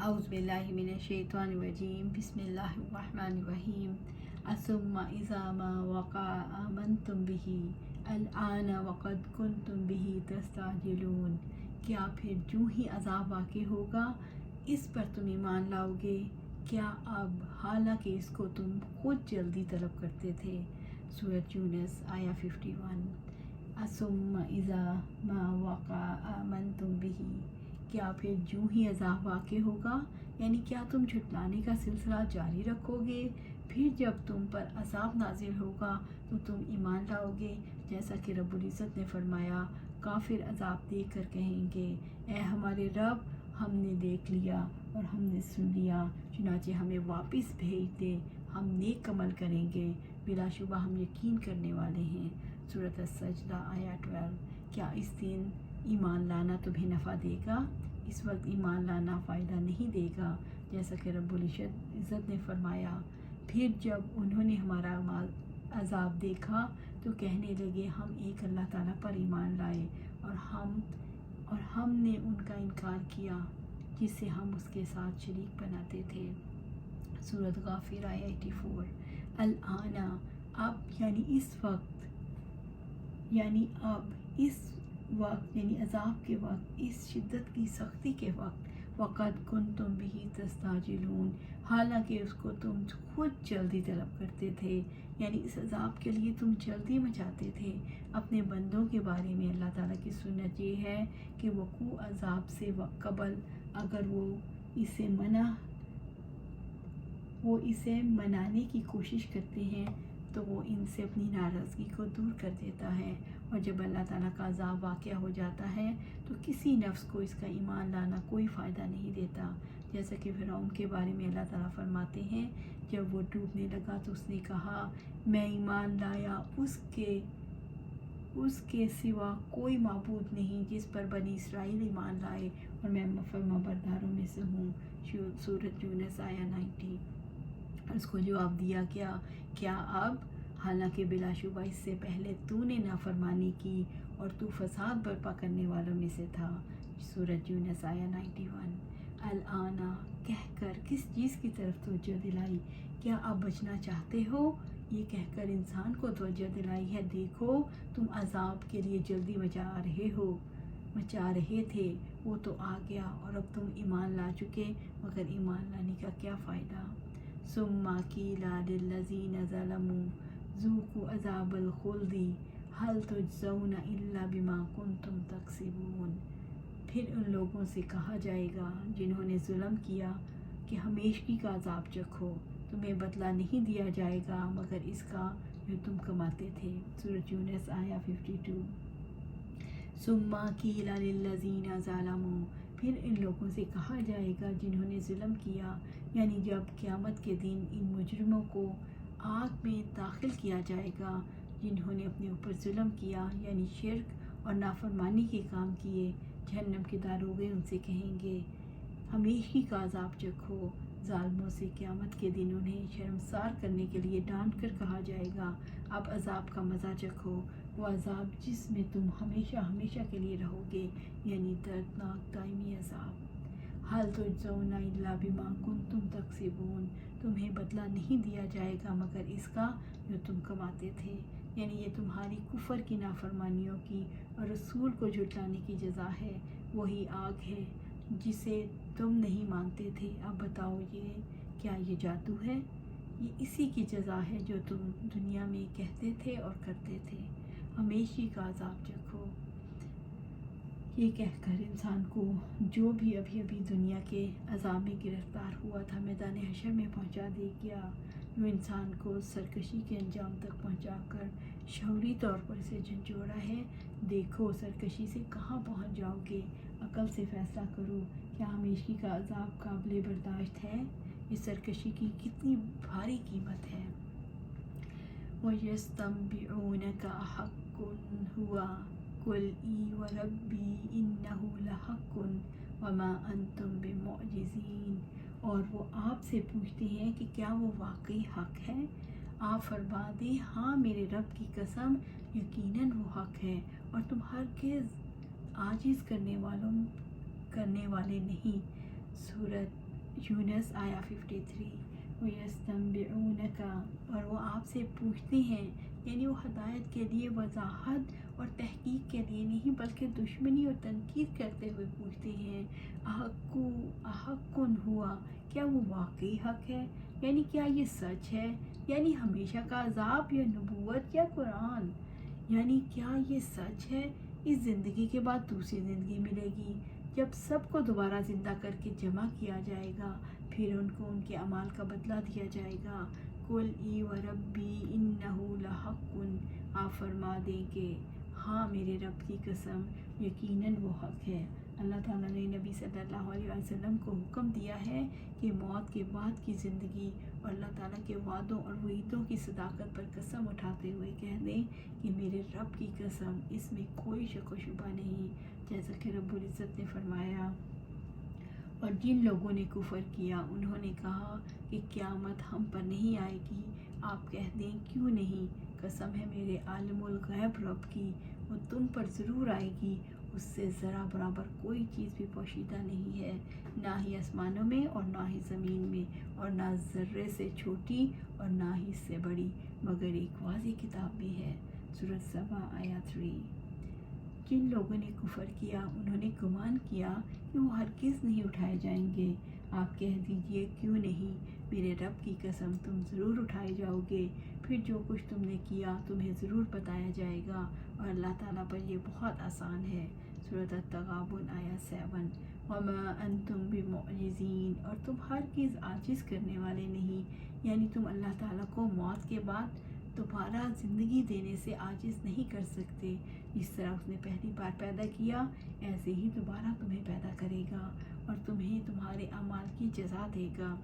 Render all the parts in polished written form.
اعوذ باللہ من الشیطان الرجیم بسم اللہ الرحمن الرحیم ثم اذا ما وقع آمنتم به الآن وقد کنتم به تستعجلون، کیا پھر جو ہی عذاب واقع ہوگا اس پر تم ایمان لاؤ گے؟ کیا اب حالانکہ اس کو تم خود جلدی طلب کرتے تھے۔ سورۃ یونس آیا 51۔ ثم اذا ما وقع آمنتم به، کیا پھر جو ہی عذاب واقع ہوگا، یعنی کیا تم جھٹلانے کا سلسلہ جاری رکھو گے؟ پھر جب تم پر عذاب نازل ہوگا تو تم ایمان لاؤ گے؟ جیسا کہ رب العزت نے فرمایا، کافر عذاب دیکھ کر کہیں گے، اے ہمارے رب، ہم نے دیکھ لیا اور ہم نے سن لیا، چنانچہ ہمیں واپس بھیج دے، ہم نیک عمل کریں گے، بلا شبہ ہم یقین کرنے والے ہیں۔ سورۃ السجدہ آیا 12۔ کیا اس دن ایمان لانا تمہیں نفع دے گا؟ اس وقت ایمان لانا فائدہ نہیں دے گا، جیسا کہ رب العزت نے فرمایا، پھر جب انہوں نے ہمارا عذاب دیکھا تو کہنے لگے، ہم ایک اللہ تعالیٰ پر ایمان لائے اور ہم نے ان کا انکار کیا جس سے ہم اس کے ساتھ شریک بناتے تھے۔ سورۃ غافر آیا 84۔ الآن، اب یعنی اس وقت، یعنی عذاب کے وقت، اس شدت کی سختی کے وقت، وقد کنتم بہ تستعجلون، حالانکہ اس کو تم خود جلدی طلب کرتے تھے، یعنی اس عذاب کے لیے تم جلدی مچاتے تھے۔ اپنے بندوں کے بارے میں اللہ تعالیٰ کی سنت یہ ہے کہ وقوع عذاب سے قبل اگر وہ اسے منانے کی کوشش کرتے ہیں تو وہ ان سے اپنی ناراضگی کو دور کر دیتا ہے، اور جب اللہ تعالیٰ کا عذاب واقع ہو جاتا ہے تو کسی نفس کو اس کا ایمان لانا کوئی فائدہ نہیں دیتا، جیسا کہ فرعون کے بارے میں اللہ تعالیٰ فرماتے ہیں، جب وہ ڈوبنے لگا تو اس نے کہا، میں ایمان لایا اس کے سوا کوئی معبود نہیں جس پر بنی اسرائیل ایمان لائے، اور میں فرما برداروں میں سے ہوں۔ سورۃ یونس آیا 90۔ اس کو جواب دیا گیا، کیا اب، حالانکہ بلا شبہ اس سے پہلے تو نے نافرمانی کی اور تو فساد برپا کرنے والوں میں سے تھا۔ سورۃ یونس آیا 91۔ الآن، کہہ کر کس چیز کی طرف توجہ دلائی؟ کیا آپ بچنا چاہتے ہو؟ یہ کہہ کر انسان کو توجہ دلائی ہے، دیکھو تم عذاب کے لیے جلدی مچا رہے تھے، وہ تو آ گیا اور اب تم ایمان لا چکے، مگر ایمان لانے کا کیا فائدہ؟ ثم قیل للذین ظلموا ذوقوا عذاب الخلد هل تجزون الا بما کنتم تکسبون، پھر ان لوگوں سے کہا جائے گا جنہوں نے ظلم کیا کہ ہمیشگی کا عذاب چکھو، تمہیں بدلہ نہیں دیا جائے گا مگر اس کا جو تم کماتے تھے۔ سورۃ یونس آیا 52۔ ثم قیل للذین ظلموا، پھر ان لوگوں سے کہا جائے گا جنہوں نے ظلم کیا، یعنی جب قیامت کے دن ان مجرموں کو آگ میں داخل کیا جائے گا جنہوں نے اپنے اوپر ظلم کیا، یعنی شرک اور نافرمانی کے کام کیے، جہنم کے داروغے ان سے کہیں گے، ہمیشگی کا عذاب چکھو۔ ظالموں سے قیامت کے دن انہیں شرمسار کرنے کے لیے ڈانٹ کر کہا جائے گا، اب عذاب کا مزہ چکھو، وہ عذاب جس میں تم ہمیشہ کے لیے رہو گے، یعنی دردناک دائمی عذاب۔ هل تجزون الا بما کنتم تکسبون، تمہیں بدلہ نہیں دیا جائے گا مگر اس کا جو تم کماتے تھے، یعنی یہ تمہاری کفر کی نافرمانیوں کی اور رسول کو جھٹلانے کی جزا ہے، وہی آگ ہے جسے تم نہیں مانتے تھے۔ اب بتاؤ، کیا یہ جادو ہے؟ یہ اسی کی جزا ہے جو تم دنیا میں کہتے تھے اور کرتے تھے، ہمیشہ کا عذاب چکھو۔ یہ کہہ کر انسان کو جو بھی ابھی دنیا کے عذاب میں گرفتار ہوا تھا میدان حشر میں پہنچا دے گیا، جو انسان کو سرکشی کے انجام تک پہنچا کر شعوری طور پر اسے جھنجھوڑا ہے، دیکھو سرکشی سے کہاں پہنچ جاؤ گے، عقل سے فیصلہ کرو، کیا ہمیشگی کا عذاب قابل برداشت ہے؟ اس سرکشی کی کتنی بھاری قیمت ہے۔ وَيَسْتَنبِئُونَكَ أَحَقٌّ هُوَ قُلْ إِی وَرَبِّی إِنَّهُ لَحَقٌّ وَمَا أَنْتُمْ بِمُعْجِزِینَ، اور وہ آپ سے پوچھتے ہیں کہ کیا وہ واقعی حق ہے؟ آپ فرما دیں، ہاں میرے رب کی قسم، یقیناً وہ حق ہے اور تم ہرگز عاجز کرنے والے نہیں۔ سورۃ یونس آیا 53 وَيَسْتَنْبِعُونَكَ، اور وہ آپ سے پوچھتے ہیں، یعنی وہ ہدایت کے لیے، وضاحت اور تحقیق کے لیے نہیں بلکہ دشمنی اور تنقید کرتے ہوئے پوچھتے ہیں، احقٌ ہوا، کیا وہ واقعی حق ہے، یعنی کیا یہ سچ ہے، یعنی ہمیشہ کا عذاب یا نبوت یا قرآن، یعنی کیا یہ سچ ہے، اس زندگی کے بعد دوسری زندگی ملے گی جب سب کو دوبارہ زندہ کر کے جمع کیا جائے گا، پھر ان کو ان کے اعمال کا بدلہ دیا جائے گا۔ قُلْ ای وَرَبِّی إِنَّهُ لَحَقٌّ، آپ فرما دیں کہ ہاں میرے رب کی قسم یقیناً وہ حق ہے۔ اللہ تعالیٰ نے نبی صلی اللہ علیہ وسلم کو حکم دیا ہے کہ موت کے بعد کی زندگی اور اللہ تعالیٰ کے وعدوں اور وعیدوں کی صداقت پر قسم اٹھاتے ہوئے کہہ دیں کہ میرے رب کی قسم اس میں کوئی شک و شبہ نہیں، جیسا کہ رب العزت نے فرمایا۔ اور جن لوگوں نے کفر کیا انہوں نے کہا کہ قیامت ہم پر نہیں آئے گی، آپ کہہ دیں کیوں نہیں، قسم ہے میرے عالم الغیب رب کی، وہ تم پر ضرور آئے گی، اس سے ذرا برابر کوئی چیز بھی پوشیدہ نہیں ہے، نہ ہی آسمانوں میں اور نہ ہی زمین میں، اور نہ ذرے سے چھوٹی اور نہ ہی سے بڑی، مگر ایک واضح کتاب بھی ہے۔ سورۃ سبا آیت 3۔ جن لوگوں نے کفر کیا انہوں نے گمان کیا کہ وہ ہرگز نہیں اٹھائے جائیں گے، آپ کہہ دیجئے کیوں نہیں، میرے رب کی قسم تم ضرور اٹھائے جاؤ گے، پھر جو کچھ تم نے کیا تمہیں ضرور بتایا جائے گا، اور اللہ تعالیٰ پر یہ بہت آسان ہے۔ سورۃ التغابن آیت 7۔ وَمَا أَنْتُمْ بِمُعْجِزِينَ، اور تم ہرگز عاجز کرنے والے نہیں، یعنی تم اللہ تعالیٰ کو موت کے بعد دوبارہ زندگی دینے سے عاجز نہیں کر سکتے، جس طرح اس نے پہلی بار پیدا کیا ایسے ہی دوبارہ تمہیں پیدا کرے گا اور تمہیں تمہارے اعمال کی جزا دے گا۔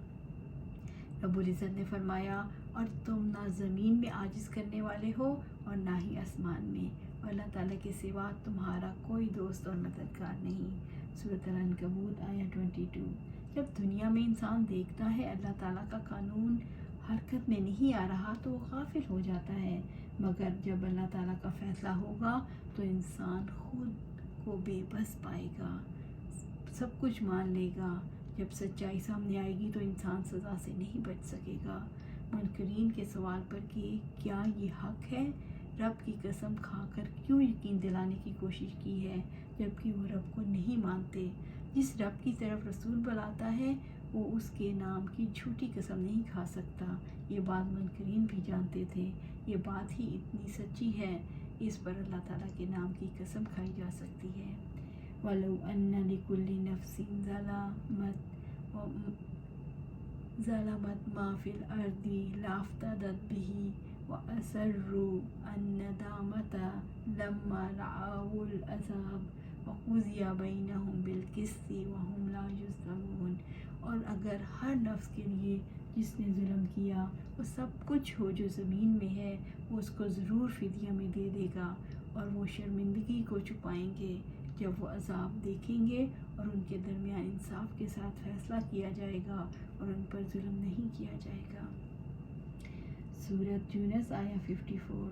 رب العزت نے فرمایا، اور تم نہ زمین میں عاجز کرنے والے ہو اور نہ ہی آسمان میں، اور اللہ تعالیٰ کے سوا تمہارا کوئی دوست اور مددگار نہیں۔ سورۃ العنکبوت آیت 22۔ جب دنیا میں انسان دیکھتا ہے اللہ تعالیٰ کا قانون حرکت میں نہیں آ رہا تو وہ غافل ہو جاتا ہے، مگر جب اللہ تعالیٰ کا فیصلہ ہوگا تو انسان خود کو بے بس پائے گا، سب کچھ مان لے گا۔ جب سچائی سامنے آئے گی تو انسان سزا سے نہیں بچ سکے گا۔ منکرین کے سوال پر کہ کیا یہ حق ہے، رب کی قسم کھا کر کیوں یقین دلانے کی کوشش کی ہے جبکہ وہ رب کو نہیں مانتے۔ جس رب کی طرف رسول بلاتا ہے وہ اس کے نام کی جھوٹی قسم نہیں کھا سکتا، یہ بات منکرین بھی جانتے تھے، یہ بات ہی اتنی سچی ہے، اس پر اللہ تعالیٰ کے نام کی قسم کھائی جا سکتی ہے۔ وَلَوْ أَنَّ لِكُلِّ نَفْسٍ ظَلَمَتْ مَا فِي الْأَرْضِ لَافْتَدَتْ بِهِ وَأَسَرُّوا النَّدَامَةَ لَمَّا رَأَوُا الْعَذَابَ وَقُضِيَ بَيْنَهُم بِالْقِسْطِ وَهُمْ لَا يُظْلَمُونَ۔ اور اگر ہر نفس کے لیے جس نے ظلم کیا وہ سب کچھ ہو جو زمین میں ہے، وہ اس کو ضرور فدیہ میں دے دے گا، اور وہ شرمندگی کو چھپائیں گے جب وہ عذاب دیکھیں گے، اور ان کے درمیان انصاف کے ساتھ فیصلہ کیا جائے گا اور ان پر ظلم نہیں کیا جائے گا۔ سورۃ یونس آیا 54۔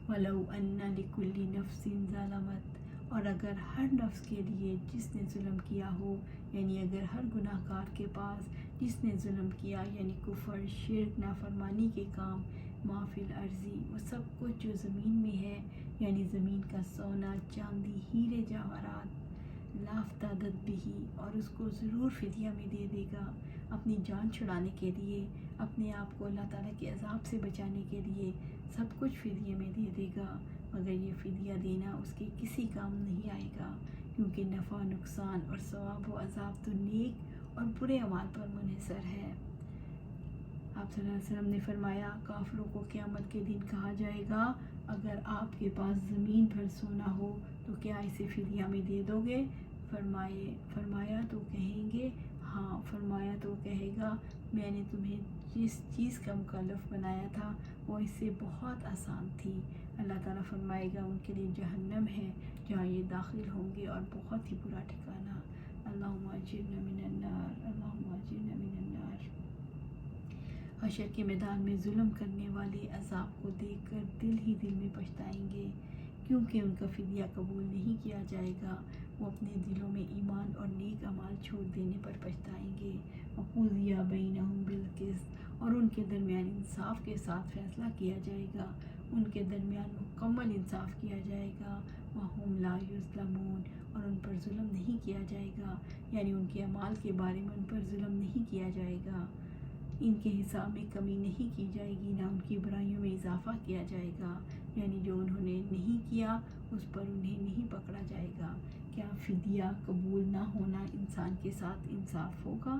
وَلَوْ أَنَّ لِكُلِّ نَفْسٍ ظَلَمَتْ، اور اگر ہر نفس کے لیے جس نے ظلم کیا ہو، یعنی اگر ہر گناہ گار کے پاس جس نے ظلم کیا، یعنی کفر، شرک، نافرمانی کے کام، ما فی الارض، وہ سب کچھ جو زمین میں ہے، یعنی زمین کا سونا، چاندی، ہیرے جواہرات، لافتدت بھی، اور اس کو ضرور فدیہ میں دے دے گا، اپنی جان چھڑانے کے لیے، اپنے آپ کو اللہ تعالیٰ کے عذاب سے بچانے کے لیے سب کچھ فدیہ میں دے دے گا، مگر یہ فدیہ دینا اس کے کسی کام نہیں آئے گا، کیونکہ نفع نقصان اور ثواب و عذاب تو نیک اور برے اعمال پر منحصر ہے۔ آپ صلی اللہ علیہ وسلم نے فرمایا، کافروں کو قیامت کے دن کہا جائے گا، اگر آپ کے پاس زمین بھر سونا ہو تو کیا اسے فدیہ میں دے دو گے؟ فرمایا تو کہیں گے ہاں، فرمایا تو کہے گا میں نے تمہیں جس چیز کا مکلف بنایا تھا وہ اس سے بہت آسان تھی۔ اللہ تعالیٰ فرمائے گا ان کے لیے جہنم ہے جہاں یہ داخل ہوں گے اور بہت ہی برا ٹھکانہ۔ اللہم اجرنا من النار، اللہم اجرنا من النار۔ حشر کے میدان میں ظلم کرنے والے عذاب کو دیکھ کر دل ہی دل میں پچھتائیں گے، کیونکہ ان کا فدیہ قبول نہیں کیا جائے گا، وہ اپنے دلوں میں ایمان اور نیک اعمال چھوڑ دینے پر پچھتائیں گے۔ وَقُضِیَ بَیْنَهُم بِالْقِسْطِ، اور ان کے درمیان انصاف کے ساتھ فیصلہ کیا جائے گا، ان کے درمیان مکمل انصاف کیا جائے گا۔ وَهُمْ لَا يُظْلَمُونَ، اور ان پر ظلم نہیں کیا جائے گا، یعنی ان کے اعمال کے بارے میں ان پر ظلم نہیں کیا جائے گا، ان کے حساب میں کمی نہیں کی جائے گی، نہ ان کی برائیوں میں اضافہ کیا جائے گا، یعنی جو انہوں نے نہیں کیا اس پر انہیں نہیں پکڑا جائے گا۔ کیا فدیہ قبول نہ ہونا انسان کے ساتھ انصاف ہوگا؟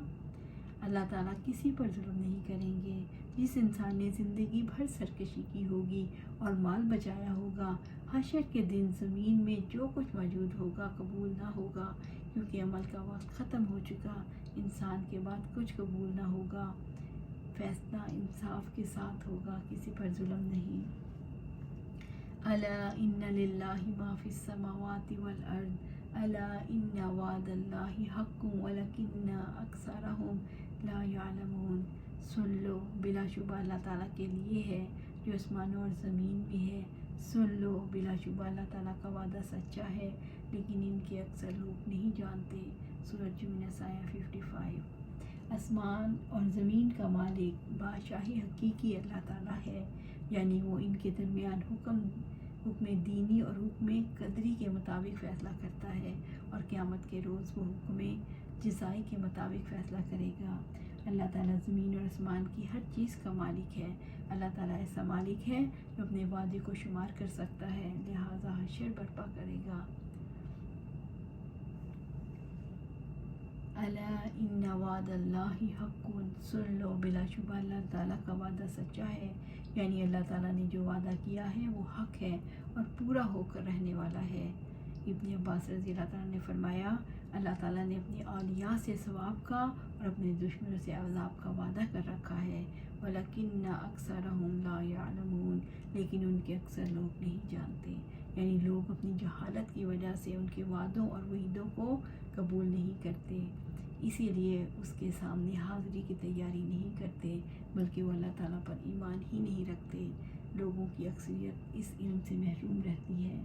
اللہ تعالیٰ کسی پر ظلم نہیں کریں گے۔ جس انسان نے زندگی بھر سرکشی کی ہوگی اور مال بچایا ہوگا، حشر کے دن زمین میں جو کچھ موجود ہوگا قبول نہ ہوگا، کیونکہ عمل کا وقت ختم ہو چکا، انسان کے بعد کچھ قبول نہ ہوگا۔ فیصلہ انصاف کے ساتھ ہوگا، کسی پر ظلم نہیں۔ الا ان للہ ما فی السماوات والارض الا ان وعد اللہ حق ولکن اکثرہم لا یعلمون۔ سن لو، بلا شبہ اللہ تعالیٰ کے لیے ہے جو آسمانوں اور زمین میں ہے۔ سن لو، بلا شبہ اللہ تعالیٰ کا وعدہ سچا ہے، لیکن ان کے اکثر لوگ نہیں جانتے۔ سورۃ یونس آیہ 55۔ آسمان اور زمین کا مالک بادشاہی حقیقی اللہ تعالیٰ ہے، یعنی وہ ان کے درمیان حکم دینی اور حکم قدری کے مطابق فیصلہ کرتا ہے، اور قیامت کے روز وہ حکم جزائی کے مطابق فیصلہ کرے گا۔ اللہ تعالیٰ زمین اور آسمان کی ہر چیز کا مالک ہے۔ اللہ تعالیٰ ایسا مالک ہے جو اپنے وعدے کو شمار کر سکتا ہے، لہٰذا حشر برپا کرے گا۔ الا ان وعد اللہ حق، سن لو، بلا شبہ اللہ تعالیٰ کا وعدہ سچا ہے، یعنی اللہ تعالیٰ نے جو وعدہ کیا ہے وہ حق ہے اور پورا ہو کر رہنے والا ہے۔ ابن عباس رضی اللہ تعالیٰ نے فرمایا، اللہ تعالیٰ نے اپنے اولیاء سے ثواب کا اور اپنے دشمنوں سے عذاب کا وعدہ کر رکھا ہے۔ وَلَكِنَّ أَكْثَرَهُمْ لَا يَعْلَمُونَ، لیکن ان کے اکثر لوگ نہیں جانتے، یعنی لوگ اپنی جہالت کی وجہ سے ان کے وعدوں اور وعیدوں کو قبول نہیں کرتے، اسی لیے اس کے سامنے حاضری کی تیاری نہیں کرتے، بلکہ وہ اللہ تعالیٰ پر ایمان ہی نہیں رکھتے۔ لوگوں کی اکثریت اس علم سے محروم رہتی ہے۔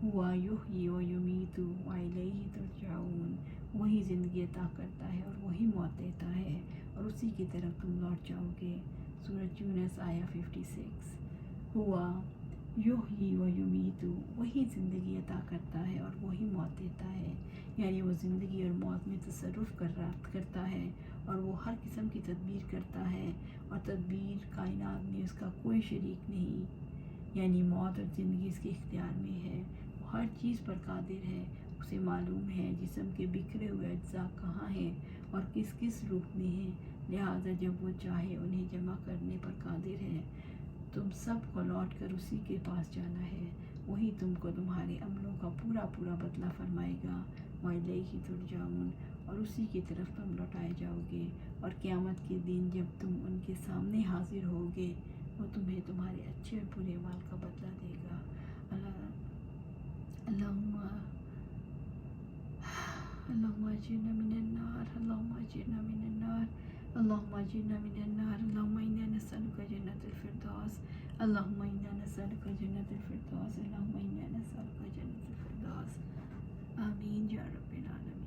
ہوا یحیی و یمیت والیہ ترجعون، وہی زندگی عطا کرتا ہے اور وہی موت دیتا ہے، اور اسی کی طرف تم لوٹ جاؤ گے۔ سورۃ یونس آیہ 56۔ ہوا یحیی و یمیت، وہی زندگی عطا کرتا ہے اور وہی موت دیتا ہے، یعنی وہ زندگی اور موت میں تصرف کرتا ہے، اور وہ ہر قسم کی تدبیر کرتا ہے، اور تدبیر کائنات میں اس کا کوئی شریک نہیں، یعنی موت اور زندگی اس کے اختیار میں ہے۔ وہ ہر چیز پر قادر ہے، اسے معلوم ہے جسم کے بکھرے ہوئے اجزاء کہاں ہیں اور کس کس روپ میں ہیں، لہٰذا جب وہ چاہے انہیں جمع کرنے پر قادر ہے۔ تم سب کو لوٹ کر اسی کے پاس جانا ہے، وہی تم کو تمہارے عملوں کا پورا پورا بدلہ فرمائے گا۔ وَإِلَيْهِ تُرْجَعُونَ، اور اسی کی طرف تم لوٹائے جاؤ گے، اور قیامت کے دن جب تم ان کے سامنے حاضر ہوگے وہ تمہیں تمہارے اچھے اور برے اعمال کا بدلہ دے گا۔ اللہم اجرنا من النار، اللہم اجرنا من النار، اللہم اجرنا من النار، اللہم انا نسألک جنت الفردوس، اللہم انا نسألک جنت الفردوس، اللہم انا نسألک جنت الفردوس۔ آمین یا رب العالمین۔